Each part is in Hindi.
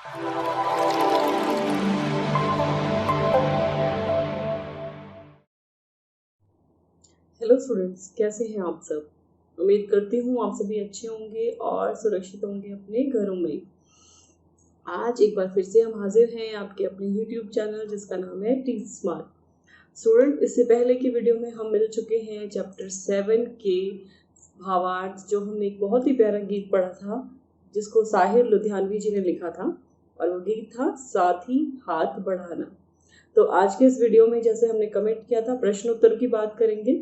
हेलो स्टूडेंट्स, कैसे हैं आप सब। उम्मीद करती हूँ आप सभी अच्छे होंगे और सुरक्षित होंगे अपने घरों में। आज एक बार फिर से हम हाजिर हैं आपके अपने YouTube चैनल जिसका नाम है टीच स्मार्ट। स्टूडेंट, इससे पहले की वीडियो में हम मिल चुके हैं चैप्टर 7 के भावार्थ, जो हमने एक बहुत ही प्यारा गीत पढ़ा था जिसको साहिर लुधियानवी जी ने लिखा था, और वो गीत था साथ ही हाथ बढ़ाना। तो आज के इस वीडियो में, जैसे हमने कमेंट किया था, प्रश्न उत्तर की बात करेंगे।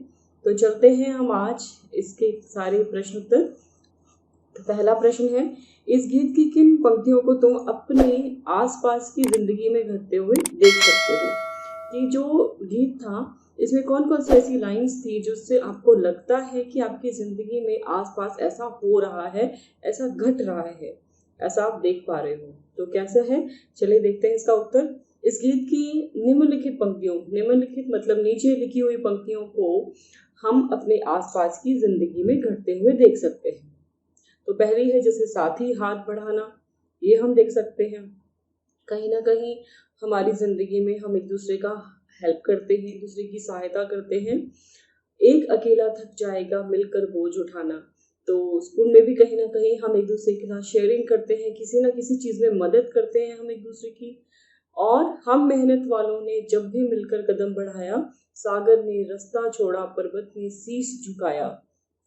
तो चलते हैं हम आज इसके सारे प्रश्न उत्तर। तो पहला प्रश्न है, इस गीत की किन पंक्तियों को तुम अपने आसपास की जिंदगी में घटते हुए देख सकते हो। कि जो गीत था इसमें कौन कौन सी ऐसी लाइंस थी जिससे आपको लगता है कि आपकी जिंदगी में आसपास ऐसा हो रहा है, ऐसा घट रहा है, ऐसा आप देख पा रहे हो। तो कैसा है, चलिए देखते हैं इसका उत्तर। इस गीत की निम्नलिखित पंक्तियों, निम्नलिखित मतलब नीचे लिखी हुई पंक्तियों को हम अपने आसपास की जिंदगी में घटते हुए देख सकते हैं। तो पहली है जैसे साथ ही हाथ बढ़ाना, ये हम देख सकते हैं। कहीं ना कहीं हमारी जिंदगी में हम एक दूसरे का हेल्प करते हैं, एक दूसरे की सहायता करते हैं। एक अकेला थक जाएगा मिलकर बोझ उठाना, तो स्कूल में भी कहीं ना कहीं हम एक दूसरे के साथ शेयरिंग करते हैं, किसी ना किसी चीज में मदद करते हैं हम एक दूसरे की। और हम मेहनत वालों ने जब भी मिलकर कदम बढ़ाया, सागर ने रास्ता छोड़ा पर्वत ने शीश झुकाया,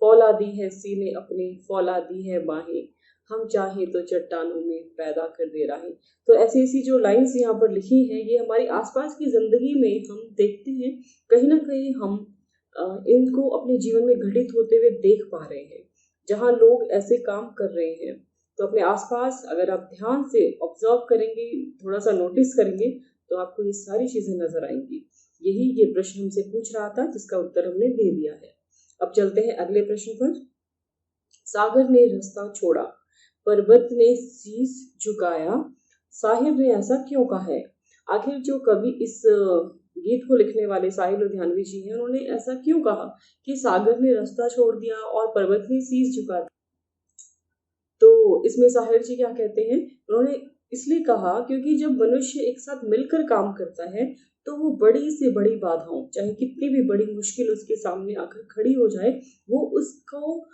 फौला दी है सीने अपने फौला दी है बाहें, हम चाहे तो चट्टानों में पैदा कर दे राहें। तो ऐसी ऐसी जो लाइंस यहाँ पर लिखी हैं, ये हमारी आसपास की जिंदगी में हम देखते हैं। कहीं ना कहीं हम इनको अपने जीवन में घटित होते हुए देख पा रहे हैं, जहाँ लोग ऐसे काम कर रहे हैं। तो अपने आसपास अगर आप ध्यान से ऑब्जर्व करेंगे, थोड़ा सा नोटिस करेंगे, तो आपको ये सारी चीजें नजर आएंगी। यही ये प्रश्न हमसे पूछ रहा था, जिसका उत्तर हमने दे दिया है। अब चलते हैं अगले प्रश्न पर। सागर ने रास्ता छोड़ा, पर्वत ने शीश झुकाया, साहिर ने ऐसा क्यों कहा है। आखिर जो कवि इस गीत को लिखने वाले साहिर लुधियानवी जी हैं, उन्होंने ऐसा क्यों कहा कि सागर ने रास्ता छोड़ दिया और पर्वत ने शीश झुका दिया। तो इसमें साहिर जी क्या कहते हैं, उन्होंने इसलिए कहा क्योंकि जब मनुष्य एक साथ मिलकर काम करता है, तो वो बड़ी से बड़ी बाधाओं, चाहे कितनी भी बड़ी मुश्किल उसके सामने आकर खड़ी हो जाए, वो उसको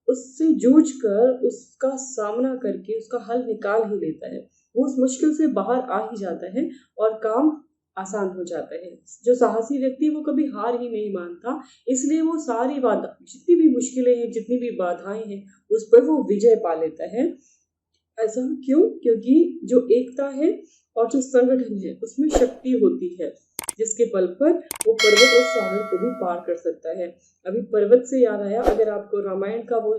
उससे जूझ कर उसका सामना करके उसका हल निकाल ही लेता है। वो उस मुश्किल से बाहर आ ही जाता है और काम आसान हो जाता है। जो साहसी व्यक्ति, वो कभी हार ही नहीं मानता, इसलिए वो सारी बाधा, जितनी भी मुश्किलें हैं, जितनी भी बाधाएं हैं, उस पर वो विजय पा लेता है। ऐसा क्यों? क्योंकि जो एकता है और जो संगठन है, उसमें शक्ति होती है, जिसके बल पर वो पर्वत और सागर को भी पार कर सकता है। अभी पर्वत से याद आया, अगर आपको रामायण का वो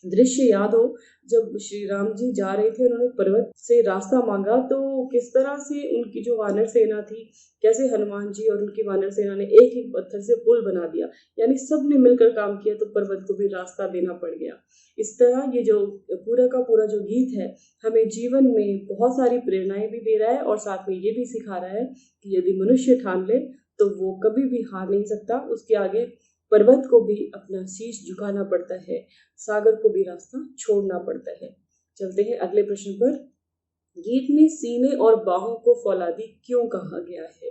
दृश्य याद हो, जब श्री राम जी जा रहे थे, उन्होंने पर्वत से रास्ता मांगा, तो किस तरह से उनकी जो वानर सेना थी, कैसे हनुमान जी और उनकी वानर सेना ने एक एक पत्थर से पुल बना दिया। यानी सब ने मिलकर काम किया, तो पर्वत को भी रास्ता देना पड़ गया। इस तरह ये जो पूरा का पूरा जो गीत है, हमें जीवन में बहुत सारी प्रेरणाएं भी दे रहा है, और साथ में ये भी सिखा रहा है कि यदि मनुष्य ठान ले, तो वो कभी भी हार नहीं सकता। उसके आगे पर्वत को भी अपना शीश झुकाना पड़ता है, सागर को भी रास्ता छोड़ना पड़ता है। चलते हैं अगले प्रश्न पर। गीत में सीने और बाहों को फौलादी क्यों कहा गया है।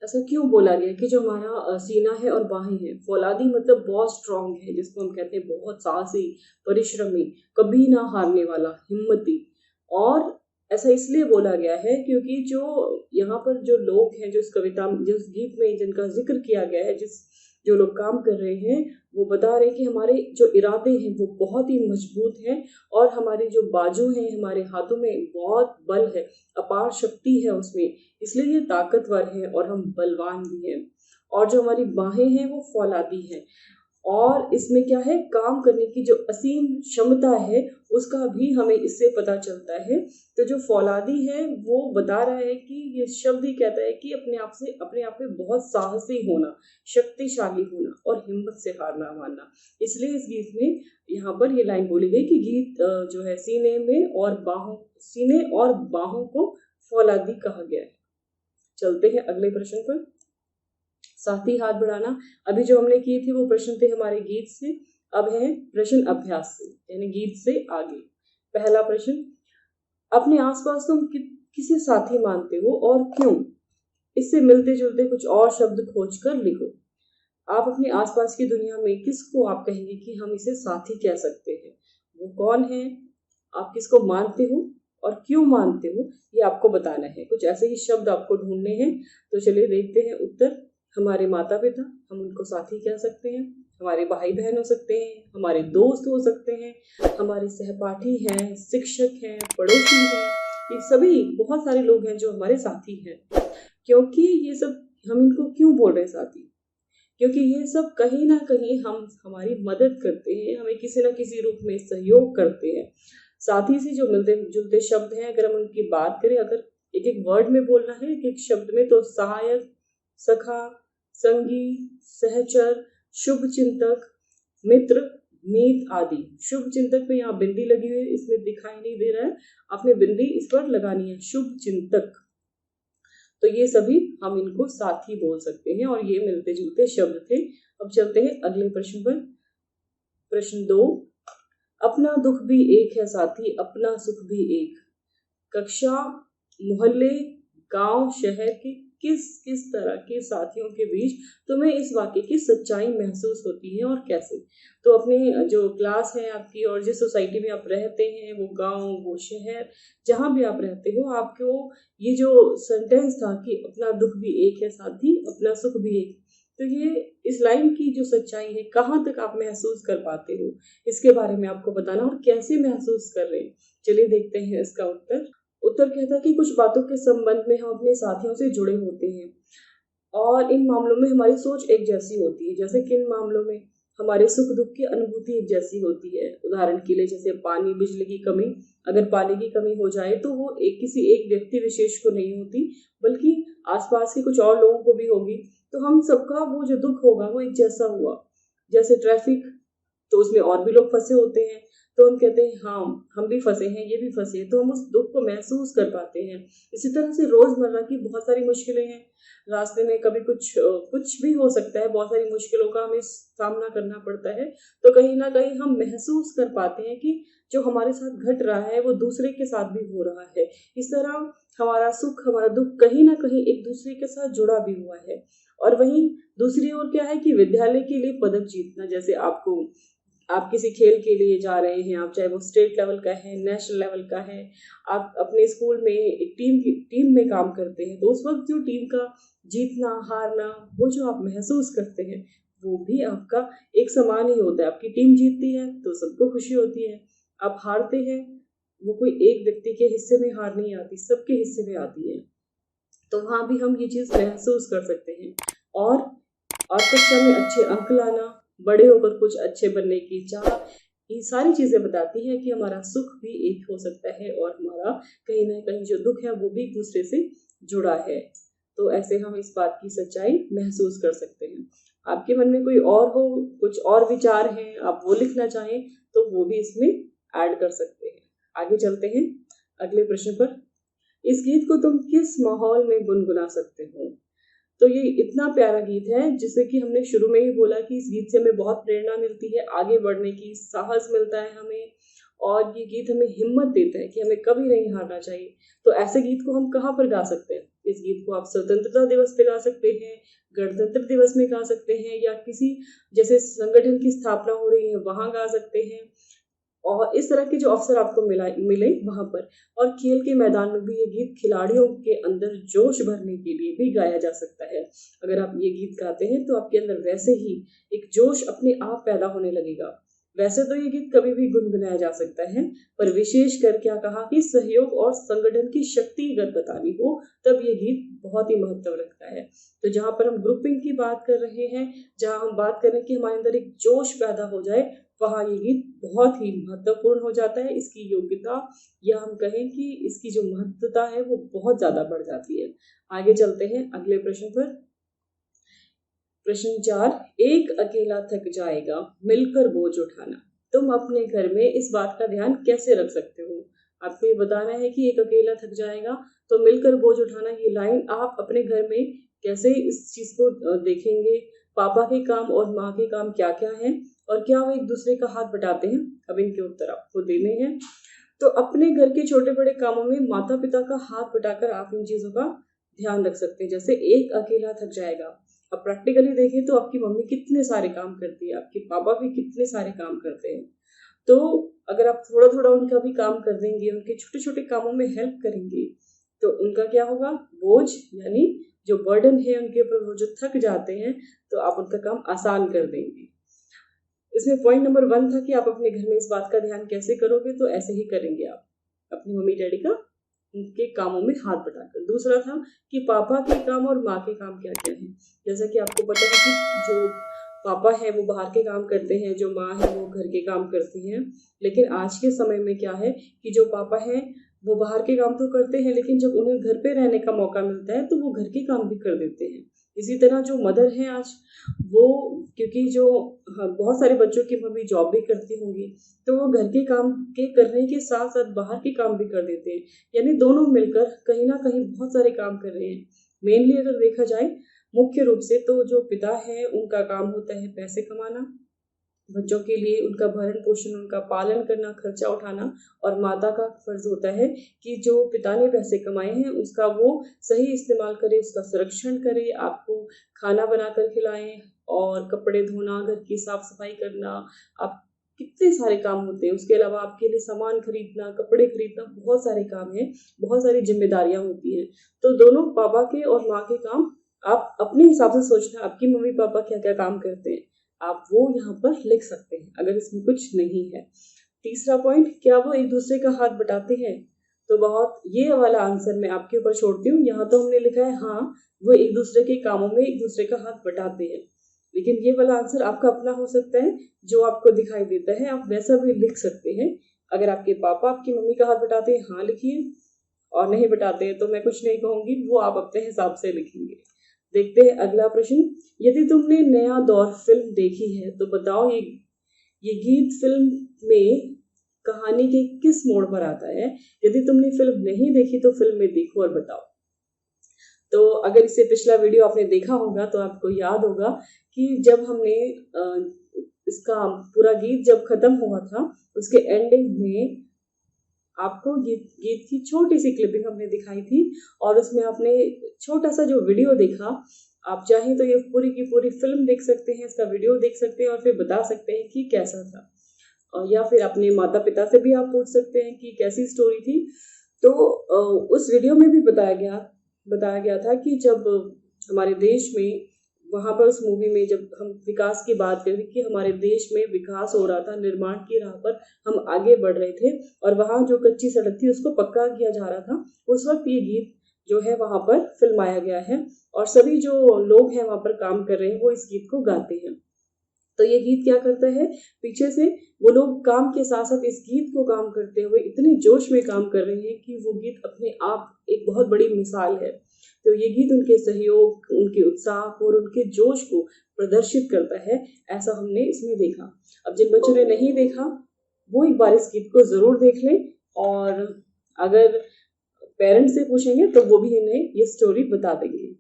ऐसा क्यों बोला गया कि जो हमारा सीना है और बाहें हैं, फौलादी मतलब बहुत स्ट्रांग है, जिसको हम कहते हैं बहुत साहसी, परिश्रमी, कभी ना हारने वाला, हिम्मती। और ऐसा इसलिए बोला गया है क्योंकि जो यहाँ पर जो लोग हैं, जो इस कविता, जिस गीत में जिनका जिक्र किया गया है, जो लोग काम कर रहे हैं, वो बता रहे हैं कि हमारे जो इरादे हैं वो बहुत ही मजबूत हैं, और हमारे जो बाजू हैं, हमारे हाथों में बहुत बल है, अपार शक्ति है उसमें, इसलिए ये ताकतवर है और हम बलवान भी हैं। और जो हमारी बाहें हैं वो फौलादी हैं, और इसमें क्या है, काम करने की जो असीम क्षमता है, उसका भी हमें इससे पता चलता है। तो जो फौलादी है वो बता रहा है कि ये शब्द ही कहता है कि अपने आप में बहुत साहसी होना, शक्तिशाली होना और हिम्मत से हार ना मानना। इसलिए इस गीत में यहाँ पर ये लाइन बोली गई कि गीत जो है सीने और बाहों को फौलादी कहा गया है। चलते हैं अगले प्रश्न पर। साथ ही हाथ बढ़ाना, अभी जो हमने किए थे वो प्रश्न थे हमारे गीत से, अब है प्रश्न अभ्यास से, यानी गीत से आगे। पहला प्रश्न, अपने आसपास तुम किसे साथी मानते हो और क्यों? इससे मिलते जुलते कुछ और शब्द खोजकर लिखो। आप अपने आसपास की दुनिया में किसको आप कहेंगे कि हम इसे साथी कह सकते हैं? वो कौन है? आप किसको मानते हो और क्यों मानते हो, ये आपको बताना है। कुछ ऐसे ही शब्द आपको ढूंढने हैं। तो चलिए देखते हैं उत्तर। हमारे माता पिता, हम उनको साथी कह सकते हैं। हमारे भाई बहन हो सकते हैं, हमारे दोस्त हो सकते हैं, हमारे सहपाठी हैं, शिक्षक हैं, पड़ोसी हैं। ये सभी बहुत सारे लोग हैं जो हमारे साथी हैं। क्योंकि ये सब, हम इनको क्यों बोल रहे हैं साथी? क्योंकि ये सब कहीं ना कहीं हम हमारी मदद करते हैं, हमें किसी ना किसी रूप में सहयोग करते हैं। साथी से जो मिलते जुलते शब्द हैं, अगर हम उनकी बात करें, अगर एक एक वर्ड में बोलना है, एक एक शब्द में, तो सहायक, सखा, संगी, सहचर, शुभ चिंतक, मित्र, मीत आदि। शुभ चिंतक पे यहाँ बिंदी लगी हुई है, इसमें दिखाई नहीं दे रहा है, आपने बिंदी इस पर लगानी है, शुभ चिंतक। तो ये सभी हम इनको साथी बोल सकते हैं और ये मिलते जुलते शब्द थे। अब चलते हैं अगले प्रश्न पर। प्रश्न 2, अपना दुख भी एक है साथी, अपना सुख भी एक। कक्षा, मोहल्ले, गांव, शहर के किस किस तरह के साथियों के बीच तुम्हें इस वाक्य की सच्चाई महसूस होती है और कैसे? तो अपने जो क्लास है आपकी और जिस सोसाइटी में आप रहते हैं, वो गांव, वो शहर, जहां भी आप रहते हो, आपको ये जो सेंटेंस था कि अपना दुख भी एक है साथी, अपना सुख भी एक, तो ये इस लाइन की जो सच्चाई है, कहाँ तक आप महसूस कर पाते हो, इसके बारे में आपको बताना और कैसे महसूस कर रहे हैं। चलिए देखते हैं इसका उत्तर। उत्तर कहता है कि कुछ बातों के संबंध में हम अपने साथियों से जुड़े होते हैं और इन मामलों में हमारी सोच एक जैसी होती है। जैसे किन मामलों में? हमारे सुख दुख की अनुभूति एक जैसी होती है। उदाहरण के लिए जैसे पानी, बिजली की कमी, अगर पानी की कमी हो जाए तो वो किसी एक व्यक्ति विशेष को नहीं होती, बल्कि आसपास के कुछ और लोगों को भी होगी। तो हम सबका वो जो दुख होगा वो एक जैसा हुआ। जैसे ट्रैफिक, तो उसमें और भी लोग फंसे होते हैं, तो हम कहते हैं हाँ, हम भी फंसे हैं, ये भी फंसे हैं, तो हम उस दुख को महसूस कर पाते हैं। इसी तरह से रोजमर्रा की बहुत सारी मुश्किलें हैं, रास्ते में कभी कुछ भी हो सकता है, बहुत सारी मुश्किलों का हमें सामना करना पड़ता है। तो कहीं ना कहीं हम महसूस कर पाते हैं कि जो हमारे साथ घट रहा है वो दूसरे के साथ भी हो रहा है। इस तरह हमारा सुख, हमारा दुख कहीं ना कहीं एक दूसरे के साथ जुड़ा भी हुआ है। और वहीं दूसरी ओर क्या है कि विद्यालय के लिए पदक जीतना, जैसे आप किसी खेल के लिए जा रहे हैं, आप चाहे वो स्टेट लेवल का है, नेशनल लेवल का है, आप अपने स्कूल में एक टीम में काम करते हैं, तो उस वक्त जो टीम का जीतना हारना, वो जो आप महसूस करते हैं, वो भी आपका एक समान ही होता है। आपकी टीम जीतती है तो सबको खुशी होती है, आप हारते हैं, वो कोई एक व्यक्ति के हिस्से में हार नहीं आती, सबके हिस्से में आती है। तो वहां भी हम ये चीज महसूस कर सकते हैं। और कक्षा में अच्छे अंक लाना, बड़े होकर कुछ अच्छे बनने की चाह, ये सारी चीजें बताती हैं कि हमारा सुख भी एक हो सकता है और हमारा कहीं ना कहीं जो दुख है वो भी एक दूसरे से जुड़ा है। तो ऐसे हम इस बात की सच्चाई महसूस कर सकते हैं। आपके मन में कोई और हो, कुछ और विचार हैं, आप वो लिखना चाहें तो वो भी इसमें ऐड कर सकते हैं। आगे चलते हैं अगले प्रश्न पर। इस गीत को तुम किस माहौल में गुनगुना सकते हो? तो ये इतना प्यारा गीत है, जिसे कि हमने शुरू में ही बोला कि इस गीत से हमें बहुत प्रेरणा मिलती है, आगे बढ़ने की साहस मिलता है हमें, और ये गीत हमें हिम्मत देता है कि हमें कभी नहीं हारना चाहिए। तो ऐसे गीत को हम कहाँ पर गा सकते हैं? इस गीत को आप स्वतंत्रता दिवस पे गा सकते हैं, गणतंत्र दिवस में गा सकते हैं, या किसी जैसे संगठन की स्थापना हो रही है वहां गा सकते हैं, और इस तरह के जो अवसर आपको मिले वहां पर। और खेल के मैदान में भी ये गीत खिलाड़ियों के अंदर जोश भरने के लिए भी गाया जा सकता है। अगर आप ये गीत गाते हैं तो आपके अंदर वैसे ही एक जोश अपने आप पैदा होने लगेगा। वैसे तो ये गीत कभी भी गुनगुनाया जा सकता है, पर विशेष कर क्या कहा कि सहयोग और संगठन की शक्ति अगर बतानी हो, तब ये गीत बहुत ही महत्व रखता है। तो जहां पर हम ग्रुपिंग की बात कर रहे हैं, जहां हम बात करें कि हमारे अंदर एक जोश पैदा हो जाए, वहाँ ये गीत बहुत ही महत्वपूर्ण हो जाता है। इसकी योग्यता, या हम कहें कि इसकी जो महत्वता है वो बहुत ज्यादा बढ़ जाती है। आगे चलते हैं अगले प्रश्न पर। प्रश्न 4, एक अकेला थक जाएगा, मिलकर बोझ उठाना। तुम अपने घर में इस बात का ध्यान कैसे रख सकते हो? आपको ये बताना है कि एक अकेला थक जाएगा तो मिलकर बोझ उठाना, ये लाइन आप अपने घर में कैसे इस चीज को देखेंगे? पापा के काम और माँ के काम क्या क्या हैं और क्या वो एक दूसरे का हाथ बटाते हैं? अब इनके उत्तर आपको देने हैं। तो अपने घर के छोटे बड़े कामों में माता पिता का हाथ बटाकर आप इन चीजों का ध्यान रख सकते हैं। जैसे एक अकेला थक जाएगा, अब प्रैक्टिकली देखें तो आपकी मम्मी कितने सारे काम करती है, आपके पापा भी कितने सारे काम करते हैं। तो अगर आप थोड़ा थोड़ा उनका भी काम कर देंगे, उनके छोटे छोटे कामों में हेल्प करेंगे, तो उनका क्या होगा, बोझ यानी जो बर्डन है उनके ऊपर, वो जो थक जाते हैं, तो आप उनका काम आसान कर देंगे। इसमें पॉइंट नंबर 1 था कि आप अपने घर में इस बात का ध्यान कैसे करोगे, तो ऐसे ही करेंगे आप अपनी मम्मी डैडी का उनके कामों में हाथ बटाकर। दूसरा था कि पापा के काम और माँ के काम क्या क्या है। जैसा कि आपको पता है कि जो पापा है वो बाहर के काम करते हैं, जो माँ है वो घर के काम करती हैं। लेकिन आज के समय में क्या है कि जो पापा हैं वो बाहर के काम तो करते हैं, लेकिन जब उन्हें घर पे रहने का मौका मिलता है तो वो घर के काम भी कर देते हैं। इसी तरह जो मदर है आज, वो क्योंकि जो बहुत सारे बच्चों की मम्मी जॉब भी करती होंगी, तो वो घर के काम के करने के साथ साथ बाहर के काम भी कर देते हैं। यानी दोनों मिलकर कहीं ना कहीं बहुत सारे काम कर रहे हैं। मेनली अगर देखा जाए मुख्य रूप से, तो जो पिता है उनका काम होता है पैसे कमाना, बच्चों के लिए उनका भरण पोषण, उनका पालन करना, खर्चा उठाना, और माता का फर्ज होता है कि जो पिता ने पैसे कमाए हैं उसका वो सही इस्तेमाल करे, उसका संरक्षण करे, आपको खाना बनाकर खिलाएं, और कपड़े धोना, घर की साफ सफाई करना, आप कितने सारे काम होते हैं। उसके अलावा आपके लिए सामान खरीदना, कपड़े खरीदना, बहुत सारे काम हैं, बहुत सारी जिम्मेदारियां होती हैं। तो दोनों पापा के और माँ के काम आप अपने हिसाब से सोचना, आपकी मम्मी पापा क्या क्या काम करते हैं, आप वो यहाँ पर लिख सकते हैं अगर इसमें कुछ नहीं है। तीसरा पॉइंट, क्या वो एक दूसरे का हाथ बटाते हैं, तो बहुत ये वाला आंसर मैं आपके ऊपर छोड़ती हूँ। यहाँ तो हमने लिखा है हाँ, वो एक दूसरे के कामों में एक दूसरे का हाथ बटाते हैं, लेकिन ये वाला आंसर आपका अपना हो सकता है, जो आपको दिखाई देता है आप वैसा भी लिख सकते हैं। अगर आपके पापा आपकी मम्मी का हाथ बटाते हैं, हाँ लिखिए, और नहीं बटाते हैं तो मैं कुछ नहीं कहूंगी, वो आप अपने हिसाब से लिखेंगे। देखते हैं अगला प्रश्न। यदि तुमने नया दौर फिल्म देखी है तो बताओ ये गीत फिल्म में कहानी के किस मोड़ पर आता है। यदि तुमने फिल्म नहीं देखी तो फिल्म में देखो और बताओ। तो अगर इससे पिछला वीडियो आपने देखा होगा तो आपको याद होगा कि जब हमने इसका पूरा गीत जब खत्म हुआ था, उसके एंडिंग में आपको गीत की छोटी सी क्लिपिंग हमने दिखाई थी, और उसमें आपने छोटा सा जो वीडियो देखा, आप चाहें तो ये पूरी की पूरी फिल्म देख सकते हैं, इसका वीडियो देख सकते हैं और फिर बता सकते हैं कि कैसा था, या फिर अपने माता पिता से भी आप पूछ सकते हैं कि कैसी स्टोरी थी। तो उस वीडियो में भी बताया गया था कि जब हमारे देश में, वहां पर उस मूवी में जब हम विकास की बात करें कि हमारे देश में विकास हो रहा था, निर्माण की राह पर हम आगे बढ़ रहे थे, और वहां जो कच्ची सड़क थी उसको पक्का किया जा रहा था, उस वक्त ये गीत जो है वहां पर फिल्माया गया है, और सभी जो लोग हैं वहां पर काम कर रहे हैं वो इस गीत को गाते हैं। तो ये गीत क्या करता है, पीछे से वो लोग काम के साथ साथ इस गीत को काम करते हुए इतने जोश में काम कर रहे हैं कि वो गीत अपने आप एक बहुत बड़ी मिसाल है। तो ये गीत उनके सहयोग, उनके उत्साह और उनके जोश को प्रदर्शित करता है, ऐसा हमने इसमें देखा। अब जिन बच्चों ने नहीं देखा वो एक बार इस गीत को जरूर देख लें, और अगर पेरेंट्स से पूछेंगे तो वो भी इन्हें ये स्टोरी बता देंगे।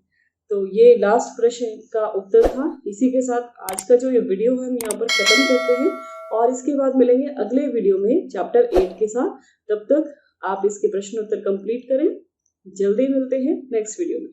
तो ये लास्ट प्रश्न का उत्तर था। इसी के साथ आज का जो ये वीडियो है हम यहाँ पर खत्म करते हैं, और इसके बाद मिलेंगे अगले वीडियो में चैप्टर 8 के साथ। तब तक आप इसके प्रश्न उत्तर कंप्लीट करें। जल्दी मिलते हैं नेक्स्ट वीडियो में।